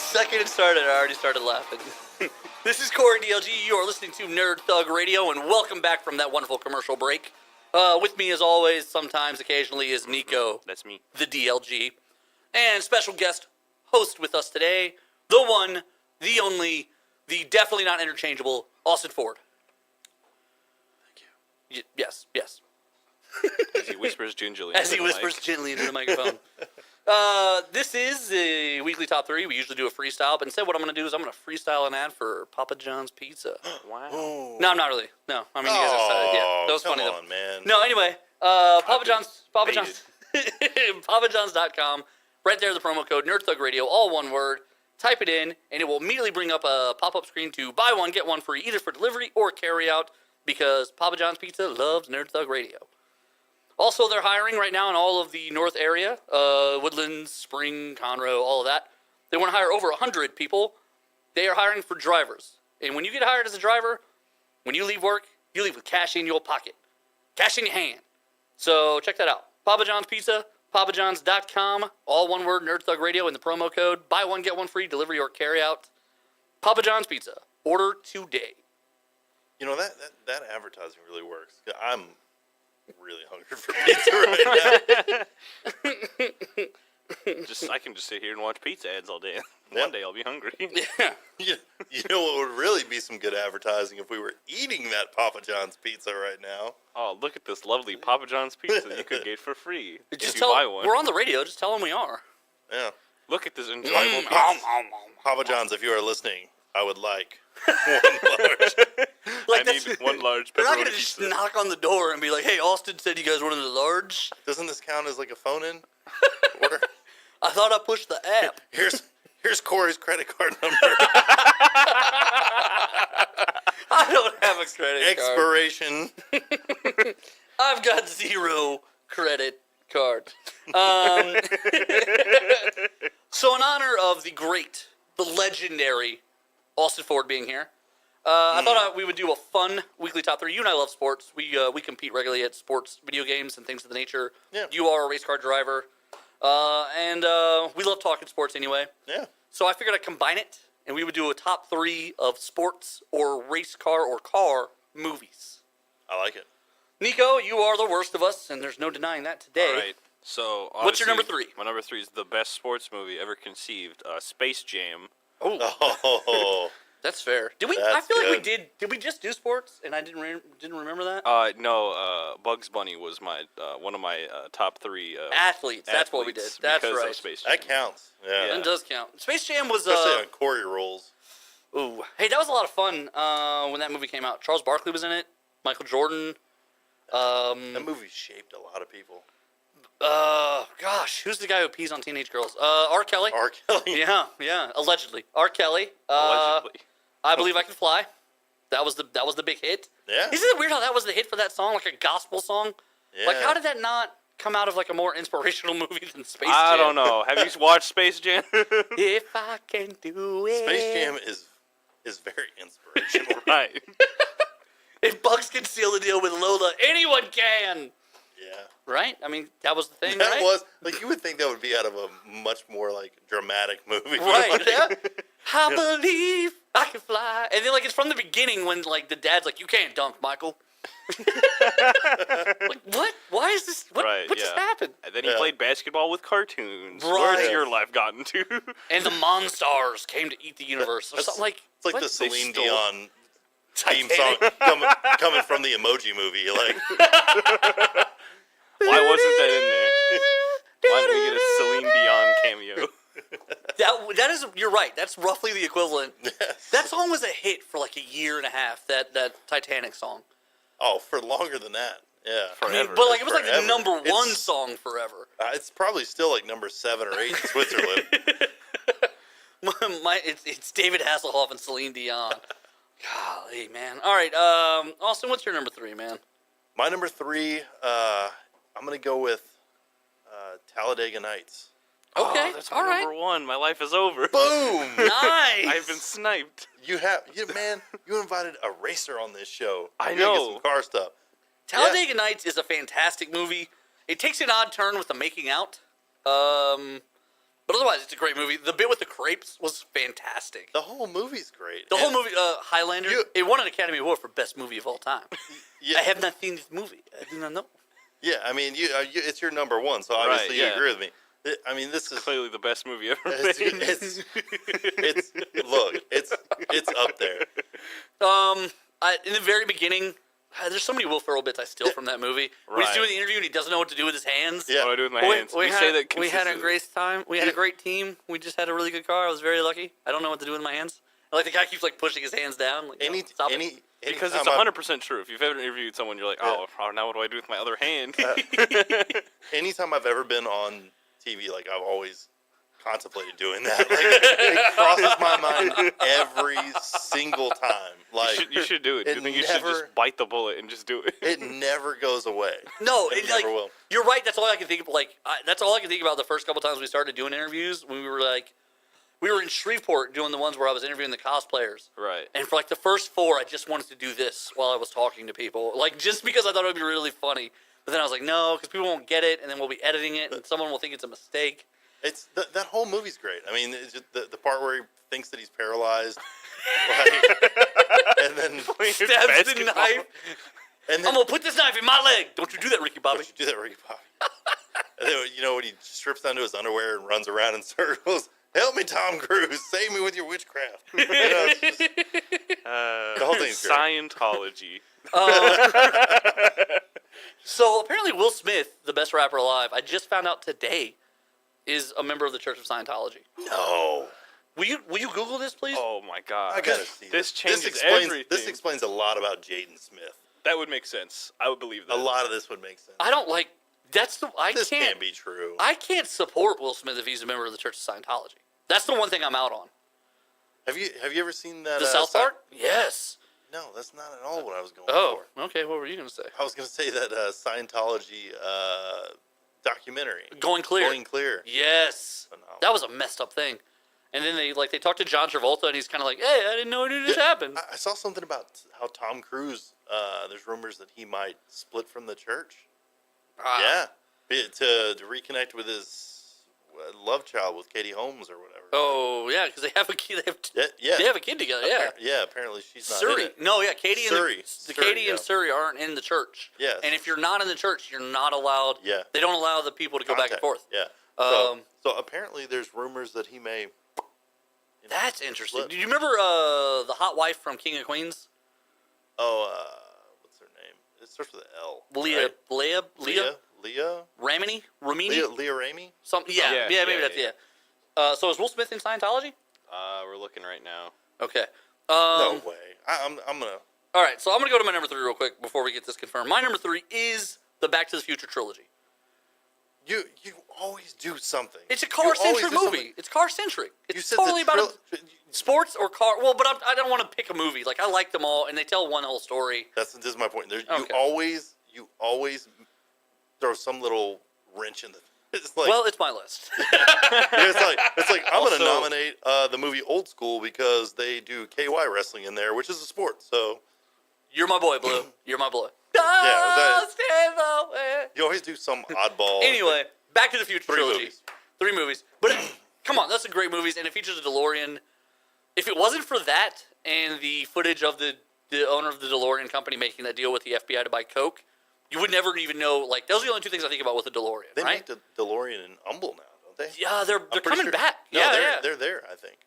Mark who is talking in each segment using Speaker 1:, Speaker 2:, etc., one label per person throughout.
Speaker 1: second it started, I already started laughing. This is Corey DLG. You are listening to Nerd Thug Radio, and welcome back from that wonderful commercial break. With me, as always, sometimes, occasionally, is Nico.
Speaker 2: That's me.
Speaker 1: The DLG. And special guest host with us today, the one, the only, the definitely not interchangeable, Austin Ford.
Speaker 2: Thank you.
Speaker 1: Yes.
Speaker 2: As he whispers gingerly.
Speaker 1: Gently into the microphone. This is a weekly top 3. We usually do a freestyle, but instead what I'm going to do is I'm going to freestyle an ad for Papa John's Pizza.
Speaker 2: Wow.
Speaker 1: No, I'm not really. No, I mean, you guys are excited. Yeah, that was funny though.
Speaker 3: Come on, man.
Speaker 1: No, anyway, Papa John's, PapaJohns.com. Right there, the promo code NerdThugRadio, all one word. Type it in, and it will immediately bring up a pop-up screen to buy one, get one free, either for delivery or carry-out, because Papa John's Pizza loves Nerd Thug Radio. Also, they're hiring right now in all of the north area, Woodlands, Spring, Conroe, all of that. They want to hire over 100 people. They are hiring for drivers. And when you get hired as a driver, when you leave work, you leave with cash in your pocket. Cash in your hand. So check that out. Papa John's Pizza, PapaJohns.com, all one word, Nerd Thug Radio, in the promo code. Buy one, get one free, delivery or carry out. Papa John's Pizza. Order today.
Speaker 3: You know, that advertising really works. I'm really hungry for pizza right now.
Speaker 2: I can just sit here and watch pizza ads all day.
Speaker 3: Yep.
Speaker 2: One day I'll be hungry.
Speaker 1: Yeah.
Speaker 3: You know what would really be some good advertising if we were eating that Papa John's pizza right now?
Speaker 2: Oh, look at this lovely Papa John's pizza you could get for free
Speaker 1: Just
Speaker 2: if you buy one.
Speaker 1: We're on the radio. Just tell them we are.
Speaker 3: Yeah.
Speaker 2: Look at this enjoyable
Speaker 3: Papa John's, if you are listening, I would like one large.
Speaker 1: Like,
Speaker 2: I need one large
Speaker 1: They're not
Speaker 2: pepperoni
Speaker 1: going to just
Speaker 2: pizza.
Speaker 1: knock on the door and be like, hey, Austin said you guys wanted a large.
Speaker 3: Doesn't this count as like a phone-in order?
Speaker 1: I thought I pushed the app.
Speaker 3: Here's Corey's credit card number.
Speaker 1: I don't have a credit
Speaker 3: Expiration.
Speaker 1: card. I've got 0 credit card. So in honor of the great, the legendary Austin Ford being here, I thought we would do a fun weekly top 3. You and I love sports. We compete regularly at sports, video games, and things of the nature.
Speaker 3: Yeah.
Speaker 1: You are a race car driver. And we love talking sports anyway.
Speaker 3: Yeah.
Speaker 1: So I figured I'd combine it, and we would do a top 3 of sports or race car or car movies.
Speaker 3: I like it.
Speaker 1: Nico, you are the worst of us, and there's no denying that today.
Speaker 2: All right. So,
Speaker 1: what's your number 3?
Speaker 2: My number 3 is the best sports movie ever conceived, Space Jam.
Speaker 3: Oh.
Speaker 1: That's fair. Did we?
Speaker 3: That's
Speaker 1: I feel like we
Speaker 3: good.
Speaker 1: did. Did we just do sports? And I didn't remember that.
Speaker 2: No, Bugs Bunny was my one of my top 3
Speaker 1: Athletes. That's what we did. That's
Speaker 2: because
Speaker 1: right.
Speaker 2: of Space Jam.
Speaker 3: That counts. Yeah.
Speaker 1: That does count. Space Jam was.
Speaker 3: Especially on Corey rolls.
Speaker 1: Ooh, hey, that was a lot of fun when that movie came out. Charles Barkley was in it. Michael Jordan.
Speaker 3: That movie shaped a lot of people.
Speaker 1: Gosh, who's the guy who pees on teenage girls? R. Kelly.
Speaker 3: R. Kelly.
Speaker 1: Yeah, allegedly. R. Kelly.
Speaker 2: Allegedly.
Speaker 1: I Believe I Can Fly. That was the big hit.
Speaker 3: Yeah.
Speaker 1: Isn't it weird how that was the hit for that song, like a gospel song?
Speaker 3: Yeah.
Speaker 1: Like, how did that not come out of like a more inspirational movie than Space Jam?
Speaker 2: I don't know. Have you watched Space Jam?
Speaker 1: If I can do it.
Speaker 3: Space Jam is very inspirational.
Speaker 2: Right.
Speaker 1: If Bugs can seal the deal with Lola, anyone can.
Speaker 3: Yeah.
Speaker 1: Right? I mean, that was the thing,
Speaker 3: That
Speaker 1: right?
Speaker 3: was, like, you would think that would be out of a much more, like, dramatic movie.
Speaker 1: Right,
Speaker 3: Like,
Speaker 1: yeah. I believe I can fly. And then, like, it's from the beginning when, like, the dad's like, you can't dunk, Michael. Like, what? Why is this? What just happened?
Speaker 2: And then he played basketball with cartoons.
Speaker 1: Right.
Speaker 2: Where's your life gotten to?
Speaker 1: And the Monstars came to eat the universe. Or something like,
Speaker 3: It's like
Speaker 1: what?
Speaker 3: the Celine
Speaker 2: stole-
Speaker 3: Dion theme
Speaker 1: Titanic.
Speaker 3: song coming from the Emoji Movie. Like,
Speaker 2: Why wasn't that in there? Why didn't we get a Celine Dion cameo?
Speaker 1: That is, you're right. That's roughly the equivalent. That song was a hit for like a year and a half. That Titanic song.
Speaker 3: oh, for longer than that. Yeah.
Speaker 1: I mean,
Speaker 2: Forever.
Speaker 1: but like it was like
Speaker 3: Forever.
Speaker 1: the number 1
Speaker 3: It's-
Speaker 1: song forever.
Speaker 3: It's probably still like number 7 or 8 in Switzerland.
Speaker 1: It's David Hasselhoff and Celine Dion. Golly, man. All right, Austin, what's your number 3, man?
Speaker 3: My number 3, I'm going to go with Talladega Nights.
Speaker 1: Okay,
Speaker 2: that's
Speaker 1: all
Speaker 2: my
Speaker 1: right.
Speaker 2: number 1. My life is over.
Speaker 3: Boom!
Speaker 1: Nice.
Speaker 2: I've been sniped.
Speaker 3: You invited a racer on this show.
Speaker 2: I
Speaker 3: You gotta
Speaker 2: know.
Speaker 3: Get some car stuff.
Speaker 1: Talladega Nights is a fantastic movie. It takes an odd turn with the making out. But But otherwise, it's a great movie. The bit with the crepes was fantastic.
Speaker 3: The whole movie's great.
Speaker 1: The whole movie, Highlander, it won an Academy Award for Best Movie of all time.
Speaker 3: Yeah.
Speaker 1: I have not seen this movie. I do not know.
Speaker 3: Yeah, I mean, it's your number one, so obviously you agree with me. I mean, this is
Speaker 2: clearly the best movie ever made.
Speaker 3: It's up there.
Speaker 1: In the very beginning, there's so many Will Ferrell bits I steal from that movie. When he's doing the interview and he doesn't know what to do with his hands.
Speaker 3: Yeah.
Speaker 2: What do I do with my hands?
Speaker 1: We
Speaker 2: say that
Speaker 1: we had a
Speaker 2: consistently.
Speaker 1: great time. We had a great team. We just had a really good car. I was very lucky. I don't know what to do with my hands. Like the guy keeps like pushing his hands down. Like, stop it.
Speaker 2: Because it's 100% true. If you've ever interviewed someone, you're like, oh, now what do I do with my other hand?
Speaker 3: Anytime I've ever been on TV, like I've always contemplated doing that. Like, it crosses my mind every single time. Like
Speaker 2: you should do it. You think you should just bite the bullet and just do it?
Speaker 3: It never goes away.
Speaker 1: No,
Speaker 3: it never will.
Speaker 1: You're right. That's all I can think of. Like that's all I can think about the first couple times we started doing interviews when we were in Shreveport doing the ones where I was interviewing the cosplayers.
Speaker 2: Right.
Speaker 1: And for like the first 4, I just wanted to do this while I was talking to people. Like just because I thought it would be really funny. But then I was like, no, because people won't get it, and then we'll be editing it, and someone will think it's a mistake.
Speaker 3: It's that whole movie's great. I mean, it's just the part where he thinks that he's paralyzed, like, and then
Speaker 1: stabs the knife.
Speaker 3: And then,
Speaker 1: I'm gonna put this knife in my leg. Don't you do that, Ricky Bobby?
Speaker 3: Don't you do that, Ricky Bobby? And then when he strips down to his underwear and runs around in circles. Help me, Tom Cruise. Save me with your witchcraft. It's just, the whole thing's great.
Speaker 2: Scientology.
Speaker 1: So apparently Will Smith, the best rapper alive, I just found out today, is a member of the Church of Scientology.
Speaker 3: No.
Speaker 1: Will you Google this, please?
Speaker 2: Oh my God.
Speaker 3: I gotta see
Speaker 2: this.
Speaker 3: Changes
Speaker 2: everything.
Speaker 3: This explains a lot about Jaden Smith.
Speaker 2: That would make sense. I would believe that.
Speaker 3: A lot of this would make sense.
Speaker 1: I don't like.
Speaker 3: This can't be true.
Speaker 1: I can't support Will Smith if he's a member of the Church of Scientology. That's the one thing I'm out on.
Speaker 3: Have you ever seen that?
Speaker 1: The South Park? Yes.
Speaker 3: No, that's not at all what I was going for.
Speaker 1: Okay. What were you going to say?
Speaker 3: I was going to say that Scientology documentary.
Speaker 1: Going Clear.
Speaker 3: Going Clear.
Speaker 1: Yes.
Speaker 3: Phenomenal.
Speaker 1: That was a messed up thing. And then they talked to John Travolta, and he's kind of like, "Hey, I didn't know any of this happened."
Speaker 3: I saw something about how Tom Cruise. There's rumors that he might split from the church. Yeah, to reconnect with his love child with Katie Holmes or whatever.
Speaker 1: Oh yeah, because they have a kid. They have a kid together. Yeah.
Speaker 3: Apparently she's not
Speaker 1: Surrey.
Speaker 3: in it.
Speaker 1: No, yeah, Katie
Speaker 3: Surrey.
Speaker 1: and Katie and Surrey aren't in the church.
Speaker 3: Yes.
Speaker 1: And if you're not in the church, you're not allowed.
Speaker 3: Yeah.
Speaker 1: They don't allow the people to go back and forth.
Speaker 3: Yeah. So apparently there's rumors that he may.
Speaker 1: That's interesting. Do you remember the hot wife from King of Queens?
Speaker 3: Oh, what's her name? It starts with an L.
Speaker 1: Leah.
Speaker 3: Ramini? Leah Ramey?
Speaker 1: Something. Yeah, maybe that's it. So is Will Smith in Scientology?
Speaker 2: We're looking right now.
Speaker 1: Okay.
Speaker 3: No way. I'm gonna.
Speaker 1: All right, so I'm gonna go to my number 3 real quick before we get this confirmed. My number 3 is the Back to the Future trilogy.
Speaker 3: You always do something.
Speaker 1: It's a car-centric movie. It's car-centric. It's
Speaker 3: said
Speaker 1: totally about sports or car. Well, but I don't want to pick a movie. Like I like them all, and they tell one whole story.
Speaker 3: This is my point.
Speaker 1: Okay.
Speaker 3: You always throw some little wrench in the. It's like,
Speaker 1: well, it's my list.
Speaker 3: it's like I'm
Speaker 2: Also,
Speaker 3: going to nominate the movie Old School because they do KY wrestling in there, which is a sport. So
Speaker 1: You're my boy, Blue. You're my boy.
Speaker 3: Yeah,
Speaker 1: Stand away.
Speaker 3: you always do some oddball.
Speaker 1: Anyway, Back to the Future
Speaker 3: 3
Speaker 1: trilogy.
Speaker 3: movies.
Speaker 1: 3 movies. But come on, that's some great movies, and it features a DeLorean. If it wasn't for that and the footage of the owner of the DeLorean company making that deal with the FBI to buy Coke, you would never even know. Like those are the only 2 things I think about with the DeLorean.
Speaker 3: They
Speaker 1: right?
Speaker 3: make the DeLorean in Humble now, don't they?
Speaker 1: Yeah, they're coming
Speaker 3: sure.
Speaker 1: back.
Speaker 3: No,
Speaker 1: Yeah,
Speaker 3: they're there. I think.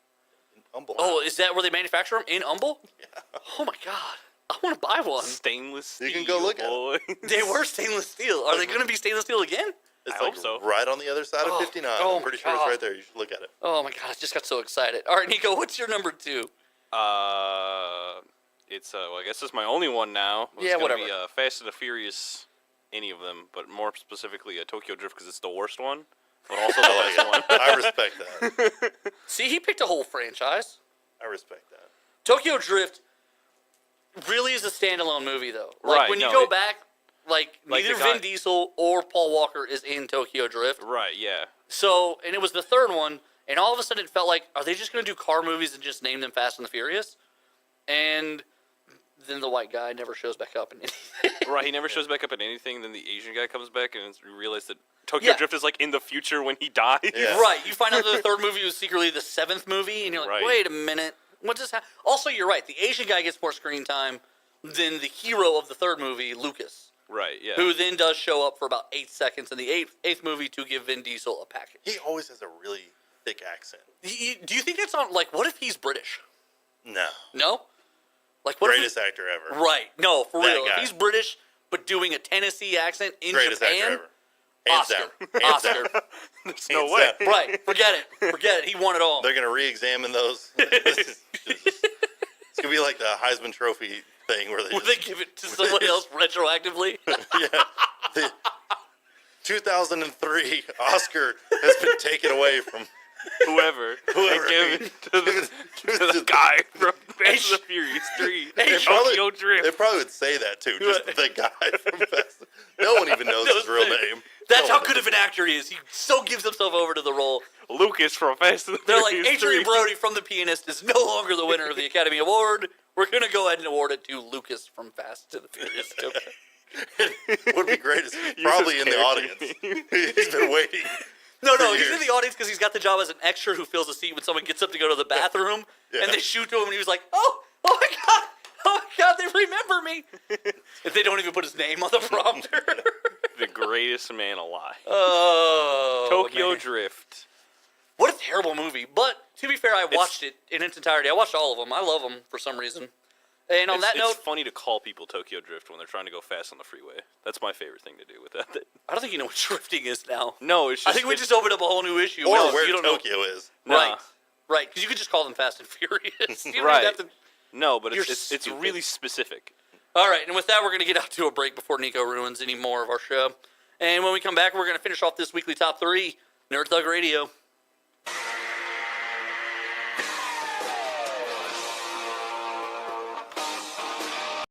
Speaker 3: In Humble.
Speaker 1: Oh, is that where they manufacture them in Humble?
Speaker 3: Yeah.
Speaker 1: Oh my God, I want to buy one.
Speaker 2: Stainless steel.
Speaker 3: You can go look at
Speaker 2: boy.
Speaker 1: They were stainless steel. Are they going to be stainless steel again?
Speaker 3: It's
Speaker 2: I
Speaker 3: like
Speaker 2: hope so.
Speaker 3: right on the other side of 59.
Speaker 1: oh
Speaker 3: I'm pretty
Speaker 1: my
Speaker 3: sure it's
Speaker 1: God.
Speaker 3: right there. You should look at it.
Speaker 1: Oh my God, I just got so excited. All right, Nico, what's your number 2?
Speaker 2: It's well, I guess it's my only one now. It's
Speaker 1: Yeah,
Speaker 2: gonna
Speaker 1: whatever.
Speaker 2: Be, Fast and the Furious, any of them, but more specifically Tokyo Drift because it's the worst one, but also the last one.
Speaker 3: I respect that.
Speaker 1: See, he picked a whole franchise.
Speaker 3: I respect that.
Speaker 1: Tokyo Drift really is a standalone movie, though. Like,
Speaker 2: Right,
Speaker 1: when you
Speaker 2: no,
Speaker 1: go
Speaker 2: it-
Speaker 1: back, like
Speaker 2: Like
Speaker 1: neither
Speaker 2: the guy-
Speaker 1: Vin Diesel or Paul Walker is in Tokyo Drift.
Speaker 2: Right, yeah.
Speaker 1: So, and it was the third one, and all of a sudden it felt like, are they just going to do car movies and just name them Fast and the Furious? And then the white guy never shows back up in anything.
Speaker 2: Right, he never shows back up in anything. Then the Asian guy comes back, and you realize that Tokyo Drift is like in the future when he dies.
Speaker 3: Yeah.
Speaker 1: Right. You find out that the third movie was secretly the seventh movie, and you're like,
Speaker 2: Right.
Speaker 1: wait a minute, what just happened? Also, you're right. The Asian guy gets more screen time than the hero of the third movie, Lucas,
Speaker 2: Right, yeah.
Speaker 1: who then does show up for about 8 seconds in the eighth movie to give Vin Diesel a package.
Speaker 3: He always has a really thick accent.
Speaker 1: Do you think that's on? Like, what if he's British?
Speaker 3: No.
Speaker 1: No. Like, what?
Speaker 3: Greatest actor ever.
Speaker 1: Right. No, for
Speaker 3: That
Speaker 1: real.
Speaker 3: guy.
Speaker 1: If he's British, but doing a Tennessee accent in
Speaker 3: Greatest
Speaker 1: Japan,
Speaker 3: actor ever. Hands
Speaker 1: Oscar.
Speaker 3: down. Hands
Speaker 1: Oscar.
Speaker 3: down.
Speaker 2: There's no
Speaker 3: Hands
Speaker 2: way.
Speaker 3: down.
Speaker 1: Right. Forget it. Forget it. He won it all.
Speaker 3: They're going to re-examine those. It's going to be like the Heisman Trophy thing where they
Speaker 1: Would they give it to someone else retroactively?
Speaker 3: yeah. The 2003 Oscar has been taken away from
Speaker 2: Whoever.
Speaker 3: Whoever.
Speaker 2: They give it to the guy from Fast and the Furious 3. Tokyo Drift.
Speaker 3: They probably would say that too. Just the guy from Fast. No one even knows his real name.
Speaker 1: That's
Speaker 3: No
Speaker 1: how
Speaker 3: one.
Speaker 1: good of an actor he is. He so gives himself over to the role.
Speaker 2: Lucas from Fast and the
Speaker 1: They're
Speaker 2: Furious
Speaker 1: like, Adrian
Speaker 2: 3.
Speaker 1: Brody from The Pianist is no longer the winner of the Academy Award. We're going to go ahead and award it to Lucas from Fast and the Furious 2.
Speaker 3: What would be great is he's
Speaker 2: Use
Speaker 3: probably
Speaker 2: his
Speaker 3: in the
Speaker 2: character
Speaker 3: audience.
Speaker 2: name.
Speaker 3: He's been waiting.
Speaker 1: No,
Speaker 3: For
Speaker 1: he's in
Speaker 3: years.
Speaker 1: the audience because he's got the job as an extra who fills a seat when someone gets up to go to the bathroom,
Speaker 3: Yeah.
Speaker 1: and they shoot to him, and he was like, oh my God, they remember me. If they don't even put his name on the prompter.
Speaker 2: The greatest man alive.
Speaker 1: Oh,
Speaker 2: Tokyo
Speaker 1: man.
Speaker 2: Drift.
Speaker 1: What a terrible movie. But to be fair, I watched it in its entirety. I watched all of them. I love them for some reason. And on that note,
Speaker 2: It's funny to call people Tokyo Drift when they're trying to go fast on the freeway. That's my favorite thing to do with that.
Speaker 1: I don't think you know what drifting is now.
Speaker 2: No, it's just...
Speaker 1: I think we just opened up a whole new issue.
Speaker 3: Or
Speaker 1: No,
Speaker 3: where
Speaker 1: you don't know.
Speaker 3: Tokyo is.
Speaker 1: Right. Right, because you could just call them Fast and Furious. You don't
Speaker 2: Right.
Speaker 1: have to...
Speaker 2: No, but
Speaker 1: You're
Speaker 2: it's
Speaker 1: stupid.
Speaker 2: really specific.
Speaker 1: All right, and with that, we're going to get out to a break before Nico ruins any more of our show. And when we come back, we're going to finish off this weekly top 3, Nerd Thug Radio.